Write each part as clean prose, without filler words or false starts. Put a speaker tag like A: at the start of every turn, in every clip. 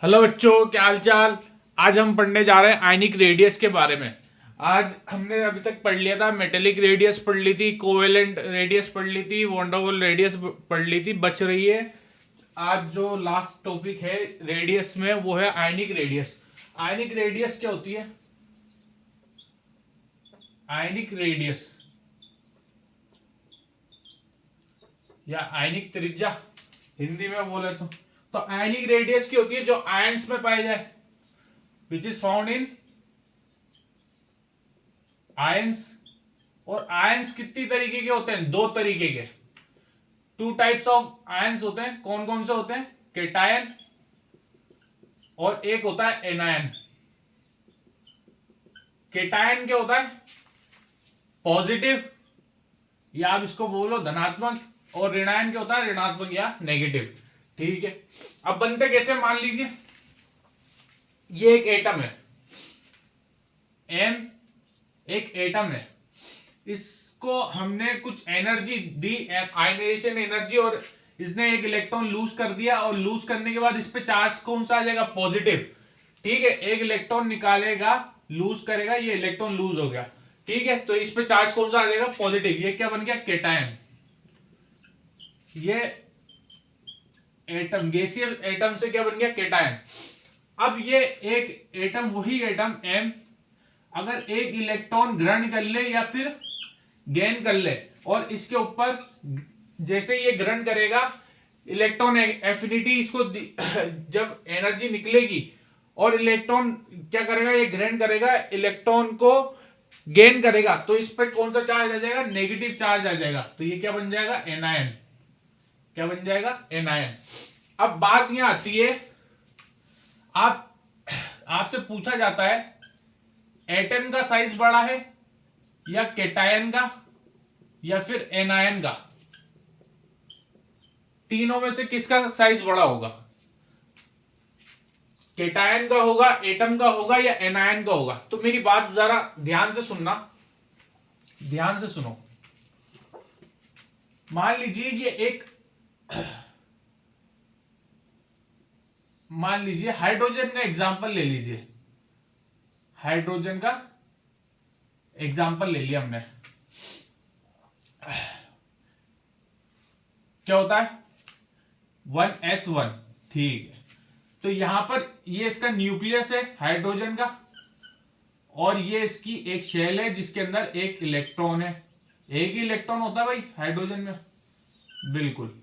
A: Hello बच्चों, क्या हाल चाल। आज हम पढ़ने जा रहे हैं आयनिक रेडियस के बारे में। आज हमने अभी तक पढ़ लिया था, मेटेलिक रेडियस पढ़ ली थी, कोवेलेंट रेडियस पढ़ ली थी, वंडरवॉल रेडियस पढ़ ली थी। बच रही है आज जो लास्ट टॉपिक है रेडियस में, वो है आयनिक रेडियस। आयनिक रेडियस क्या होती है? आयनिक रेडियस या आयनिक त्रिज्या हिंदी में बोले तो आयनिक रेडियस की होती है जो आयंस में पाई जाए, which is found in ions. और आयंस कितनी तरीके के होते हैं? दो तरीके के। टू टाइप्स ऑफ आयंस होते हैं। कौन कौन से होते हैं? केटायन और एक होता है एनायन। केटायन क्या होता है? पॉजिटिव या आप इसको बोलो धनात्मक, और ऋणायन क्या होता है? ऋणात्मक या नेगेटिव। ठीक है, अब बनते कैसे? मान लीजिए ये एक एटम है, एम एक एटम है, इसको हमने कुछ एनर्जी दी, आयनाइजेशन एनर्जी, और इसने एक इलेक्ट्रॉन लूज कर दिया, और लूज करने के बाद इस पे चार्ज कौन सा आ जाएगा? पॉजिटिव। ठीक है, एक इलेक्ट्रॉन निकालेगा, लूज करेगा, ये इलेक्ट्रॉन लूज हो गया। ठीक है, तो इस पे चार्ज कौन सा आ जाएगा? पॉजिटिव। ये क्या बन गया? केटायन। ये एटम, गैसियस एटम से क्या बन गया? केटायन। अब ये एक एटम, वही एटम एम, अगर एक इलेक्ट्रॉन ग्रहण कर ले या फिर गेन कर ले, और इसके ऊपर जैसे ये ग्रहण करेगा, इलेक्ट्रॉन एफिनिटी इसको जब एनर्जी निकलेगी और इलेक्ट्रॉन क्या करेगा? ये ग्रहण करेगा, इलेक्ट्रॉन को गेन करेगा, तो इस पर कौन सा चार्ज आ जाएगा? नेगेटिव चार्ज आ जाएगा। तो ये क्या बन जाएगा? एनायन। क्या बन जाएगा? एनायन। अब बात यहां आती है, आपसे पूछा जाता है एटम का साइज बड़ा है या केटायन का या फिर एनायन का? तीनों में से किसका साइज बड़ा होगा? केटायन का होगा, एटम का होगा, या एनायन का होगा? तो मेरी बात जरा ध्यान से सुनना, ध्यान से सुनो। मान लीजिए ये एक मान लीजिए हाइड्रोजन का एग्जांपल ले लीजिए। हाइड्रोजन का एग्जांपल ले लिया हमने। क्या होता है? 1s1। ठीक है, तो यहां पर ये इसका न्यूक्लियस है हाइड्रोजन का, और ये इसकी एक शेल है जिसके अंदर एक इलेक्ट्रॉन है। एक ही इलेक्ट्रॉन होता है भाई हाइड्रोजन में, बिल्कुल।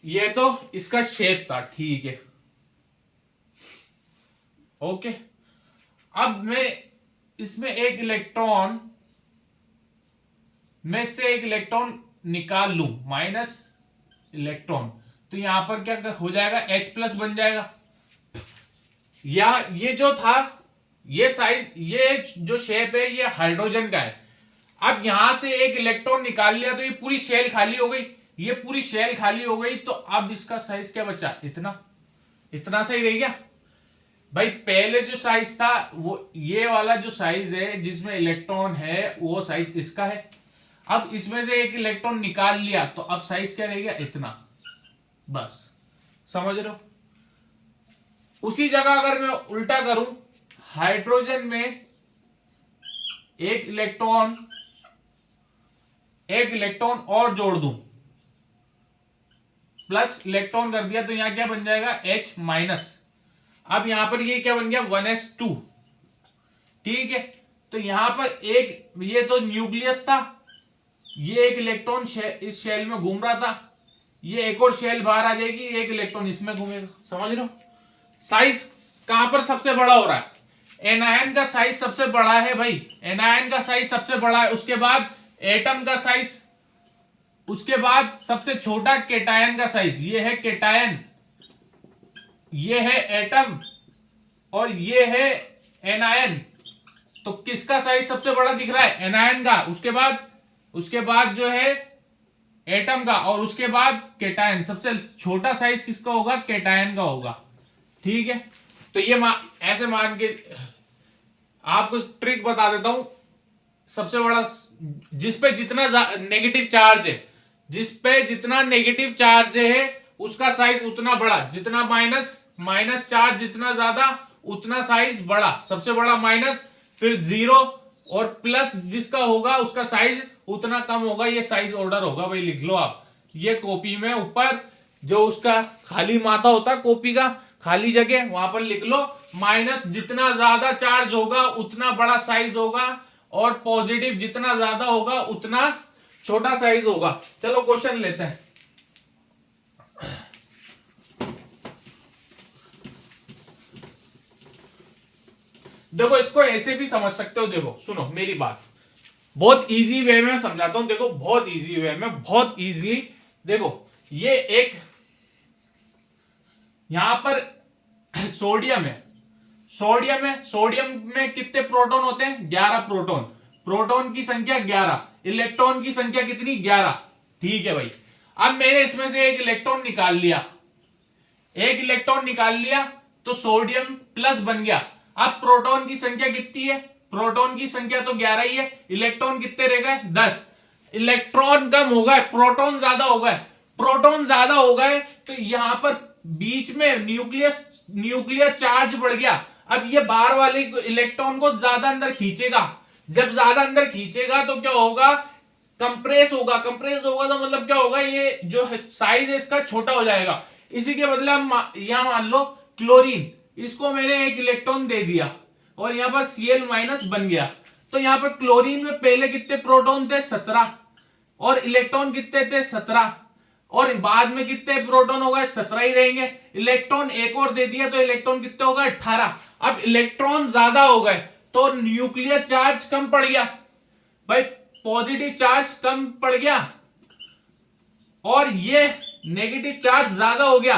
A: ये तो इसका शेप था। ठीक है, ओके। अब मैं इसमें एक इलेक्ट्रॉन में से एक इलेक्ट्रॉन निकाल लूं, माइनस इलेक्ट्रॉन, तो यहां पर क्या हो जाएगा? H+ बन जाएगा। या ये जो था, ये साइज, ये जो शेप है, ये हाइड्रोजन का है। अब यहां से एक इलेक्ट्रॉन निकाल लिया तो ये पूरी शेल खाली हो गई, ये पूरी शेल खाली हो गई, तो अब इसका साइज क्या बचा? इतना। इतना सही रह गया भाई। पहले जो साइज था, वो ये वाला जो साइज है जिसमें इलेक्ट्रॉन है, वो साइज इसका है। अब इसमें से एक इलेक्ट्रॉन निकाल लिया, तो अब साइज क्या रह गया? इतना। बस, समझ रहे हो? उसी जगह अगर मैं उल्टा करूं, हाइड्रोजन में एक इलेक्ट्रॉन और जोड़ दूं, प्लस इलेक्ट्रॉन कर दिया, तो यहां क्या बन जाएगा? H-। अब यहां पर ये क्या बन गया? 1s2। ठीक है, तो यहां पर एक, ये तो न्यूक्लियस था, ये एक इलेक्ट्रॉन इस शेल में घूम रहा था, ये एक और शेल बाहर आ जाएगी, एक इलेक्ट्रॉन इसमें घूमेगा। समझ रहे हो? साइज कहां पर सबसे बड़ा हो रहा है? एनायन का साइज सबसे बड़ा है भाई, एनायन का साइज सबसे बड़ा है, उसके बाद एटम का साइज, उसके बाद सबसे छोटा केटायन का साइज। ये है केटायन, ये है एटम, और ये है एनायन। तो किसका साइज सबसे बड़ा दिख रहा है? एनायन का। उसके बाद जो है एटम का, और उसके बाद केटायन। सबसे छोटा साइज किसका होगा? केटायन का होगा। ठीक है, तो ये ऐसे मान के आपको ट्रिक बता देता हूं। सबसे बड़ा, जिस पे जितना नेगेटिव चार्ज है, जिस पे जितना नेगेटिव चार्ज है उसका साइज उतना बड़ा, जितना माइनस माइनस चार्ज जितना ज्यादा उतना साइज बड़ा, सबसे बड़ा माइनस, फिर जीरो, और प्लस जिसका होगा उसका साइज उतना कम होगा। ये साइज ऑर्डर होगा भाई, लिख लो आप। ये कॉपी में ऊपर जो उसका खाली माथा होता है कॉपी का, खाली जगह, वहां पर लिख लो माइनस जितना ज्यादा चार्ज होगा उतना बड़ा साइज होगा, और पॉजिटिव जितना ज्यादा होगा उतना छोटा साइज होगा। चलो क्वेश्चन लेते हैं। देखो इसको ऐसे भी समझ सकते हो, देखो सुनो मेरी बात, बहुत इजी वे में समझाता हूं। देखो बहुत इजी वे में, बहुत इजीली। देखो ये एक यहां पर सोडियम है, सोडियम है, सोडियम में कितने प्रोटॉन होते हैं? 11 प्रोटॉन। प्रोटॉन की संख्या 11, इलेक्ट्रॉन की संख्या कितनी? 11। ठीक है भाई, अब मैंने इसमें से एक इलेक्ट्रॉन निकाल लिया, एक इलेक्ट्रॉन निकाल लिया तो सोडियम प्लस बन गया। अब प्रोटॉन की संख्या कितनी है? प्रोटॉन की संख्या तो 11 ही है, इलेक्ट्रॉन कितने रह गए? 10। इलेक्ट्रॉन कम हो गए, प्रोटॉन ज्यादा हो गए। प्रोटॉन ज्यादा हो गए तो यहां पर बीच में न्यूक्लियर चार्ज बढ़ गया। अब ये बाहर वाले इलेक्ट्रॉन को ज्यादा अंदर खींचेगा, जब ज्यादा अंदर खींचेगा तो क्या होगा? कंप्रेस होगा। कंप्रेस होगा तो मतलब क्या होगा? ये जो साइज है इसका छोटा हो जाएगा। इसी के बदले हम यहां मान लो क्लोरीन, इसको मैंने एक इलेक्ट्रॉन दे दिया और यहां पर Cl माइनस बन गया। तो यहां पर क्लोरीन में पहले कितने प्रोटॉन थे? 17, और इलेक्ट्रॉन कितने थे? 17, और बाद में कितने प्रोटॉन हो गए? 17 ही रहेंगे। इलेक्ट्रॉन एक और दे दिया तो इलेक्ट्रॉन कितने हो गए? 18। अब इलेक्ट्रॉन ज्यादा हो गए तो न्यूक्लियर चार्ज कम पड़ गया भाई, पॉजिटिव चार्ज कम पड़ गया, और ये नेगेटिव चार्ज ज्यादा हो गया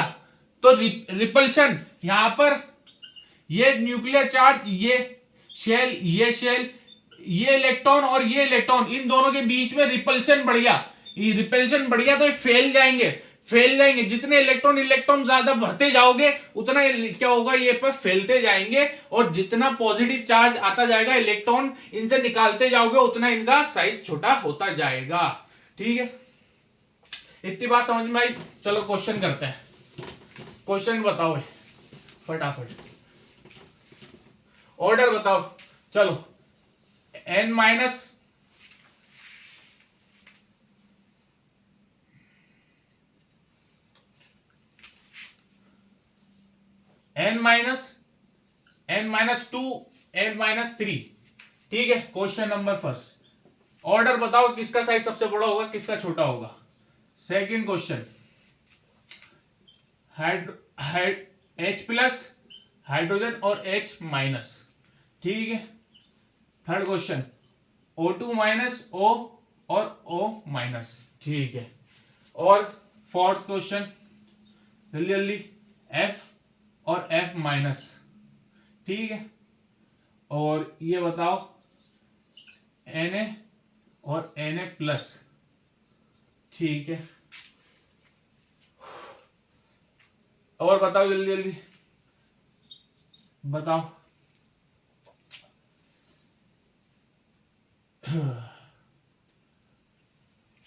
A: तो रिपल्शन, यहां पर ये न्यूक्लियर चार्ज, ये शेल, ये इलेक्ट्रॉन और ये इलेक्ट्रॉन, इन दोनों के बीच में रिपल्शन बढ़ गया। ये रिपल्शन बढ़ गया तो ये फैल जाएंगे। जितने इलेक्ट्रॉन ज्यादा भरते जाओगे उतना क्या होगा? ये पर फैलते जाएंगे, और जितना पॉजिटिव चार्ज आता जाएगा, इलेक्ट्रॉन इनसे निकालते जाओगे उतना इनका साइज छोटा होता जाएगा। ठीक है, इतनी बात समझ में आई? चलो क्वेश्चन करते हैं। क्वेश्चन बताओ फटाफट, ऑर्डर बताओ। चलो n माइनस n-2, n-3। ठीक है, क्वेश्चन नंबर फर्स्ट, ऑर्डर बताओ किसका साइज सबसे बड़ा होगा, किसका छोटा होगा। Second question, H plus hydrogen और H माइनस। ठीक है, third question, O2 minus O और O माइनस। ठीक है, और फोर्थ क्वेश्चन जल्दी F और F माइनस। ठीक है, और ये बताओ Na और Na प्लस। ठीक है, और बताओ जल्दी बताओ।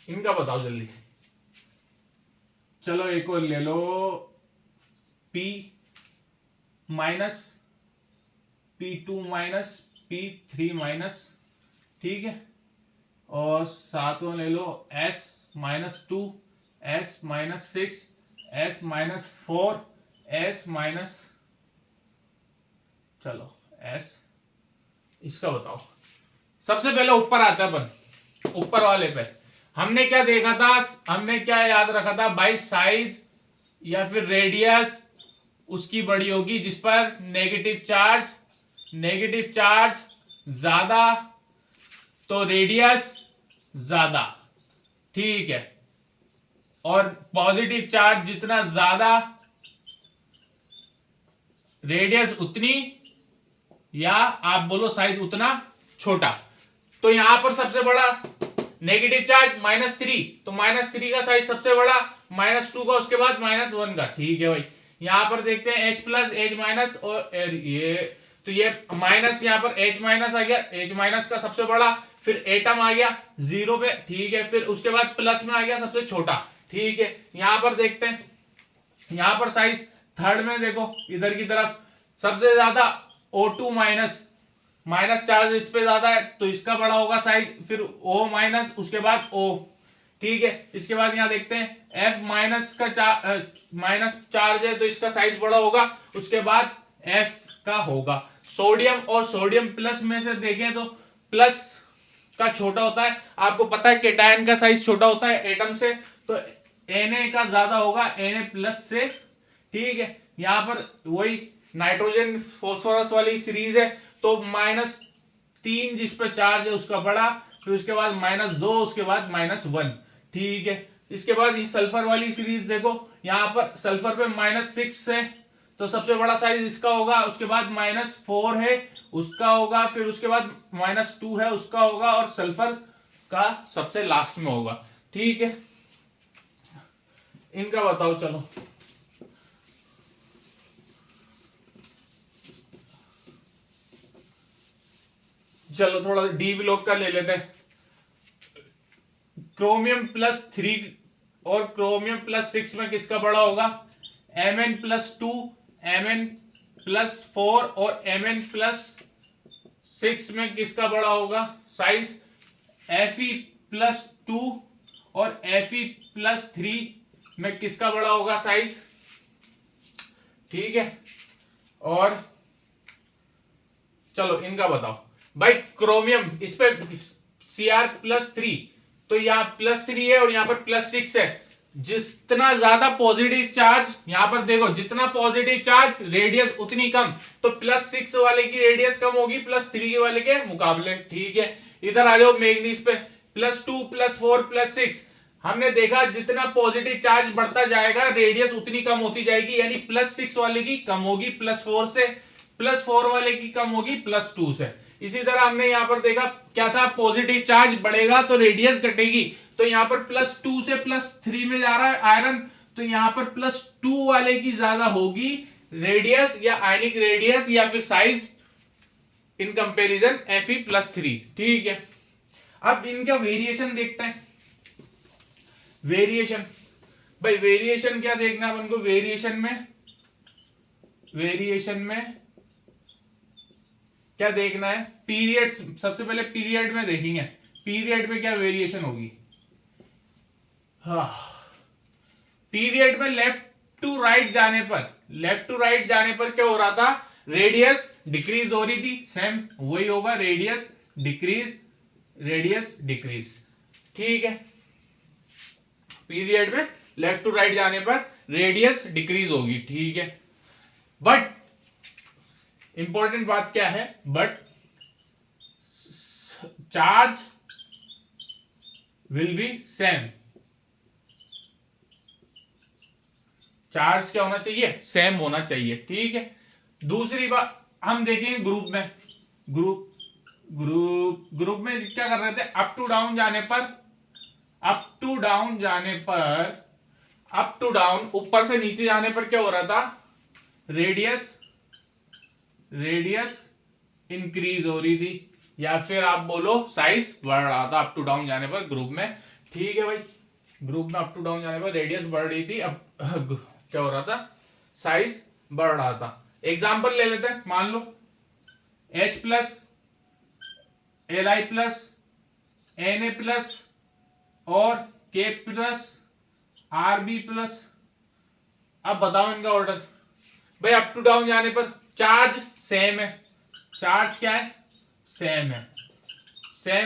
A: इनका बताओ जल्दी। चलो एक और ले लो, P minus, P2 minus, P3 minus. ठीक है, और सातवां ले लो S -2, S -6, S -4, S minus, चलो S। इसका बताओ। सबसे पहले ऊपर आता है अपन, ऊपर वाले पे हमने क्या देखा था, हमने क्या याद रखा था भाई? साइज या फिर रेडियस उसकी बड़ी होगी जिस पर नेगेटिव चार्ज ज्यादा तो रेडियस ज्यादा। ठीक है, और पॉजिटिव चार्ज जितना ज्यादा रेडियस उतनी, या आप बोलो साइज उतना छोटा। तो यहां पर सबसे बड़ा नेगेटिव चार्ज -3, तो -3 का साइज सबसे बड़ा, -2 का, उसके बाद -1 का। ठीक है भाई, यहां पर देखते हैं H प्लस, H माइनस, और ये तो ये माइनस, यहां पर H माइनस आ गया, H माइनस का सबसे बड़ा, फिर एटम आ गया 0 पे। ठीक है, फिर उसके बाद प्लस में आ गया सबसे छोटा। ठीक है, यहां पर देखते हैं, यहां पर साइज थर्ड में देखो इधर की तरफ सबसे ज्यादा O2 माइनस चार्ज इस पे ज्यादा है तो इसका बड़ा होगा साइज, फिर O माइनस, उसके बाद O। ठीक है, इसके बाद यहां देखते हैं F माइनस का माइनस चार्ज है तो इसका साइज बड़ा होगा, उसके बाद F का होगा। सोडियम और सोडियम प्लस में से देखें तो प्लस का छोटा होता है, आपको पता है केटायन का साइज छोटा होता है एटम से, तो Na का ज्यादा होगा Na प्लस से। ठीक है, यहां पर वही नाइट्रोजन फॉस्फोरस वाली सीरीज है तो -3 जिस पर चार्ज है उसका बड़ा, फिर उसके बाद -2, उसके बाद -1। ठीक है, इसके बाद ये सल्फर वाली सीरीज देखो, यहां पर सल्फर पे -6 है तो सबसे बड़ा साइज इसका होगा, उसके बाद -4 है उसका होगा, फिर उसके बाद -2 है उसका होगा, और सल्फर का सबसे लास्ट में होगा। ठीक है, इनका बताओ चलो। चलो थोड़ा डी ब्लॉक का ले लेते हैं। क्रोमियम +3 और क्रोमियम +6 में किसका बड़ा होगा? Mn+2, Mn+4 और Mn+6 में किसका बड़ा होगा साइज? Fe+2 और Fe+3 में किसका बड़ा होगा साइज? ठीक है, और चलो इनका बताओ भाई। क्रोमियम इस पे Cr+3 तो यहाँ +3 है और यहाँ पर +6 है, जितना ज्यादा पॉजिटिव चार्ज, यहां पर देखो जितना पॉजिटिव चार्ज रेडियस उतनी कम, तो +6 वाले की रेडियस कम होगी +3 वाले के मुकाबले। ठीक है, इधर आ जाओ मैग्नीज पे, +2 +4 +6, हमने देखा जितना पॉजिटिव चार्ज बढ़ता जाएगा रेडियस उतनी कम होती जाएगी, यानी +6 वाले की कम होगी +4 से, +4 वाले की कम होगी +2 से। इसी तरह हमने यहां पर देखा क्या था, पॉजिटिव चार्ज बढ़ेगा तो रेडियस घटेगी, तो यहां पर +2 से +3 में जा रहा है आयरन, तो यहां पर +2 वाले की ज्यादा होगी रेडियस या आयनिक रेडियस या फिर साइज इन कंपैरिजन Fe+3। ठीक है, अब इनका वेरिएशन देखते हैं। वेरिएशन भाई, वेरिएशन क्या देखना है अपन को? वेरिएशन में क्या देखना है? पीरियड्स, सबसे पहले पीरियड में देखेंगे, पीरियड में क्या वेरिएशन होगी। हाँ, पीरियड में लेफ्ट टू राइट जाने पर क्या हो रहा था? रेडियस डिक्रीज हो रही थी, सेम वही होगा, रेडियस डिक्रीज। ठीक है, पीरियड में लेफ्ट टू राइट जाने पर रेडियस डिक्रीज होगी। ठीक है, बट इंपॉर्टेंट बात क्या है? But charge will be same. Charge क्या होना चाहिए? सेम होना चाहिए। ठीक है, दूसरी बात हम देखेंगे ग्रुप में। ग्रुप में क्या कर रहे थे? अप टू डाउन ऊपर से नीचे जाने पर क्या हो रहा था? रेडियस इंक्रीज हो रही थी, या फिर आप बोलो साइज बढ़ रहा था अप टू डाउन जाने पर ग्रुप में। ठीक है भाई, ग्रुप में अप टू डाउन जाने पर रेडियस बढ़ रही थी, अब क्या हो रहा था? साइज बढ़ रहा था। एग्जांपल ले लेते हैं, मान लो H+, Li+, Na+ और K+, Rb+। अब बताओ इनका ऑर्डर। भाई अप टू डाउन जाने पर चार्ज सेम है, चार्ज क्या है? सेम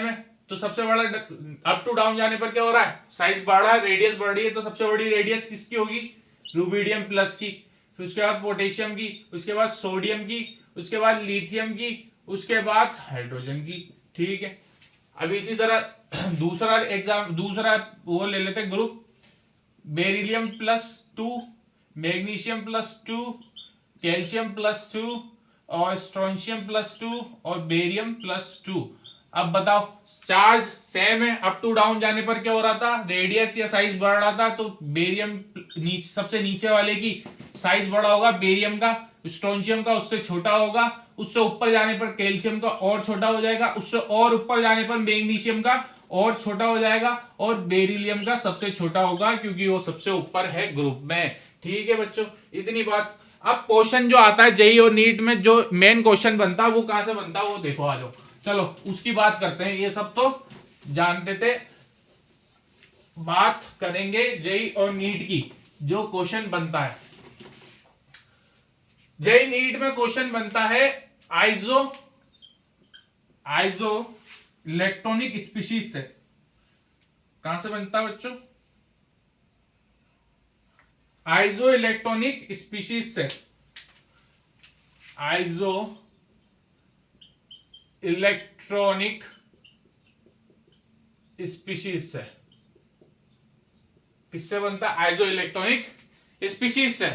A: है, तो सबसे बड़ा अप टू डाउन जाने पर क्या हो रहा है? साइज बढ़ रहा है, रेडियस बढ़ रही है, तो सबसे बड़ी रेडियस किसकी होगी? रुबिडियम प्लस की, फिर उसके बाद पोटेशियम की, उसके बाद सोडियम की, उसके बाद लिथियम की, उसके बाद हाइड्रोजन की। ठीक है, अब इसी तरह दूसरा वो ले लेते हैं ग्रुप, बेरिलियम+2, मैग्नीशियम +2, कैल्शियम +2 और स्ट्रोंशियम +2 और बेरियम +2। अब बताओ, चार्ज सेम है, अप टू डाउन जाने पर क्या हो रहा था? रेडियस या साइज बढ़ रहा था, तो बेरियम सबसे नीचे वाले की साइज बड़ा होगा, बेरियम का, स्ट्रोंशियम का उससे छोटा होगा, उससे ऊपर जाने पर कैल्शियम का और छोटा हो जाएगा, उससे और ऊपर जाने पर मैग्नीशियम का और छोटा हो जाएगा, और बेरिलियम का सबसे छोटा होगा क्योंकि वो सबसे ऊपर है ग्रुप में। ठीक है बच्चों, इतनी बात। अब क्वेश्चन जो आता है जेई और नीट में, जो मेन क्वेश्चन बनता है वो कहां से बनता है वो देखो, आ जाओ चलो उसकी बात करते हैं। ये सब तो जानते थे, बात करेंगे जेई और नीट की। जो क्वेश्चन बनता है जेई नीट में, क्वेश्चन बनता है आइसो इलेक्ट्रॉनिक स्पीशीज से। कहां से बनता है बच्चों? आइसो इलेक्ट्रॉनिक स्पीशीज से। आइसो इलेक्ट्रॉनिक स्पीशीज से। किससे बनता है? आइसो इलेक्ट्रॉनिक स्पीशीज से।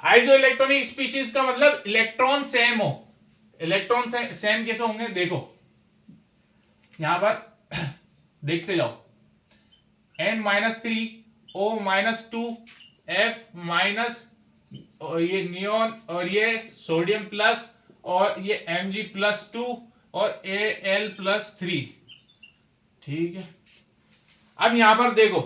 A: आइसो इलेक्ट्रॉनिक स्पीशीज का मतलब इलेक्ट्रॉन सेम हो। इलेक्ट्रॉन सेम कैसे होंगे देखो, यहां पर देखते जाओ। N-3 O-2 F- और ये नियोन और ये सोडियम प्लस और ये Mg+2 और Al+3। ठीक है, अब यहां पर देखो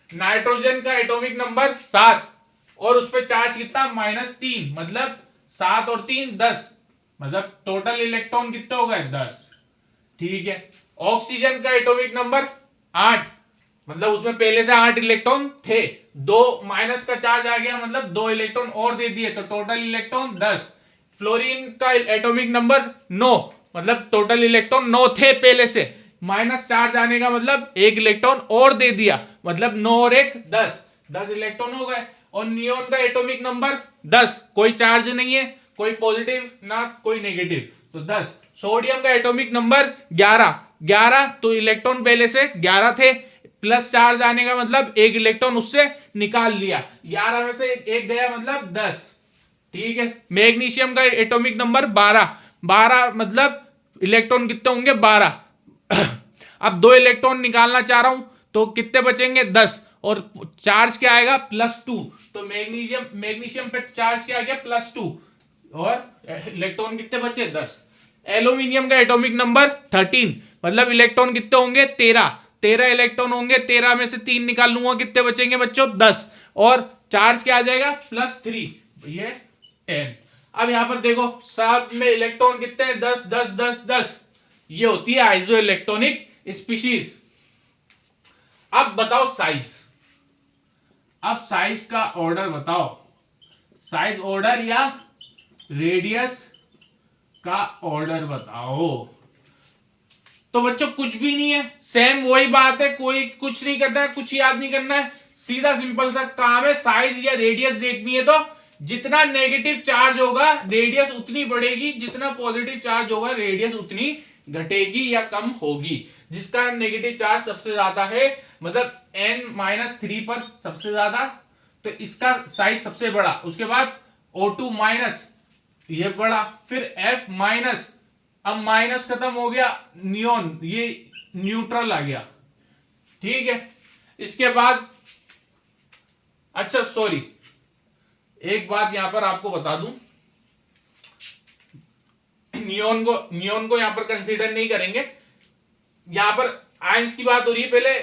A: नाइट्रोजन का एटॉमिक नंबर 7 और उस पर चार्ज कितना? -3, मतलब 7 और 3 10, मतलब टोटल इलेक्ट्रॉन कितने हो गए? 10। ठीक है, ऑक्सीजन का एटॉमिक नंबर 8, मतलब उसमें पहले से 8 इलेक्ट्रॉन थे, 2 माइनस का चार्ज आ गया, मतलब 2 इलेक्ट्रॉन और दे दिए, तो टोटल इलेक्ट्रॉन 10। फ्लोरीन का एटॉमिक नंबर 9, मतलब टोटल इलेक्ट्रॉन 9 थे पहले से, माइनस चार्ज आने का मतलब 1 इलेक्ट्रॉन और दे दिया, मतलब 9 और 1 10 इलेक्ट्रॉन हो गए। और नियोन का एटॉमिक नंबर 10, कोई चार्ज नहीं है, कोई पॉजिटिव ना कोई नेगेटिव, तो 10। सोडियम का एटॉमिक नंबर 11, तो इलेक्ट्रॉन पहले से 11 थे, प्लस चार्ज आने का मतलब 1 इलेक्ट्रॉन उससे निकाल लिया, 11 में से एक गया मतलब 10। ठीक है, मैग्नीशियम का एटॉमिक नंबर 12, मतलब इलेक्ट्रॉन कितने होंगे? 12। अब 2 इलेक्ट्रॉन निकालना चाह रहा हूं तो कितने बचेंगे? 10, और चार्ज क्या आएगा? +2, तो मैग्नीशियम पे चार्ज क्या आ गया? +2, और इलेक्ट्रॉन कितने बचे? 10। एल्यूमिनियम का एटॉमिक नंबर 13, मतलब इलेक्ट्रॉन कितने होंगे? 13 इलेक्ट्रॉन होंगे, 13 में से 3 निकाल लूंगा, कितने बचेंगे बच्चों? 10, और चार्ज क्या आ जाएगा? +3, ये 10। अब यहां पर देखो सब में इलेक्ट्रॉन कितने हैं? 10 10 10 10। ये होती है आइसो इलेक्ट्रॉनिक स्पीशीज। अब बताओ साइज। अब साइज का ऑर्डर बताओ, साइज ऑर्डर या रेडियस का ऑर्डर बताओ। तो बच्चों कुछ भी नहीं है, सेम वही बात है, कोई कुछ नहीं करना है, कुछ याद नहीं करना है, सीधा सिंपल सा काम है। साइज या रेडियस देखनी है तो जितना नेगेटिव चार्ज होगा रेडियस उतनी बढ़ेगी, जितना पॉजिटिव चार्ज होगा रेडियस उतनी घटेगी या कम होगी। जिसका नेगेटिव चार्ज सबसे ज्यादा है, मतलब N-3 पर सबसे ज्यादा, तो इसका साइज सबसे बड़ा। उसके बाद O2- ये बड़ा, फिर F-, अब माइनस खत्म हो गया, नियोन, ये न्यूट्रल आ गया। ठीक है, इसके बाद अच्छा सॉरी, एक बात यहां पर आपको बता दूं, नियोन को यहां पर कंसीडर नहीं करेंगे। यहां पर आयंस की बात हो रही है। पहले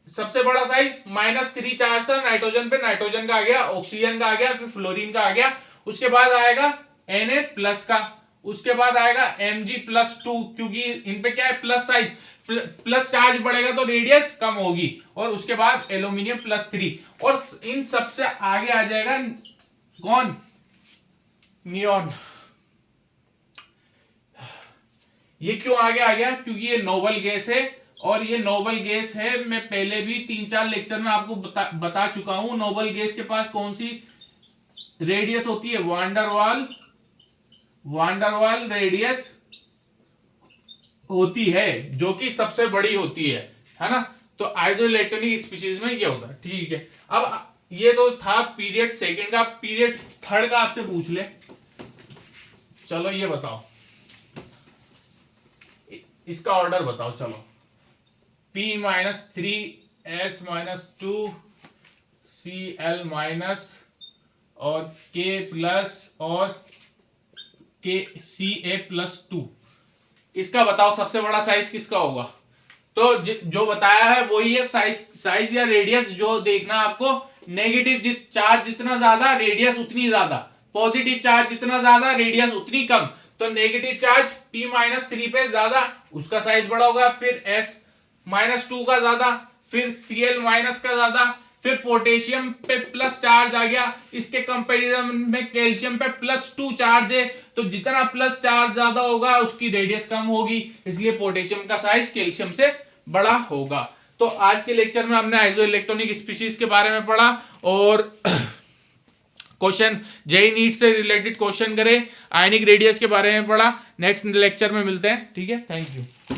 A: सबसे बड़ा साइज -3 चार्ज था नाइट्रोजन पे, नाइट्रोजन का आ गया, ऑक्सीजन का आ गया, फिर फ्लोरीन का आ गया, उसके बाद आएगा Na+ का, उसके बाद आएगा Mg+2, क्योंकि इन पे क्या है? प्लस साइज, प्लस चार्ज बढ़ेगा तो रेडियस कम होगी, और उसके बाद एल्यूमिनियम +3, और इन सबसे आगे आ जाएगा कौन? नियोन। ये क्यों आगे आ गया? क्योंकि ये नोबल गैस है, और ये नोबल गैस है, मैं पहले भी 3-4 लेक्चर में आपको बता चुका हूं। नोबल गैस के पास कौन सी रेडियस होती है? वांडरवाल रेडियस होती है, जो कि सबसे बड़ी होती है ना। तो आइसो इलेक्ट्रॉनिक स्पीशीज में ये होता है। ठीक है, अब ये तो था पीरियड सेकंड का, पीरियड थर्ड का आपसे पूछ ले। चलो ये बताओ, इसका ऑर्डर बताओ। चलो P-3 S-2 Cl- और K+ और Ca+2, इसका बताओ सबसे बड़ा साइज किसका होगा? तो जो बताया है वही है साइज या रेडियस जो देखना आपको, नेगेटिव चार्ज जितना ज्यादा रेडियस उतनी ज्यादा, पॉजिटिव चार्ज जितना ज्यादा रेडियस उतनी कम। तो नेगेटिव चार्ज P-3 पे ज्यादा, उसका साइज बड़ा होगा, फिर S-2 का ज्यादा, फिर Cl- का ज्यादा, फिर पोटेशियम पे प्लस चार्ज आ गया, इसके कंपैरिजन में कैल्शियम पे +2 चार्ज है, तो जितना प्लस चार्ज ज्यादा होगा उसकी रेडियस कम होगी, इसलिए पोटेशियम का साइज कैल्शियम से बड़ा होगा। तो आज के लेक्चर में हमने आइसो इलेक्ट्रॉनिक स्पीशीज के बारे में पढ़ा और क्वेश्चन जेई नीट से रिलेटेड क्वेश्चन करें, आयनिक रेडियस के बारे में पढ़ा। नेक्स्ट लेक्चर में मिलते हैं, ठीक है, थैंक यू।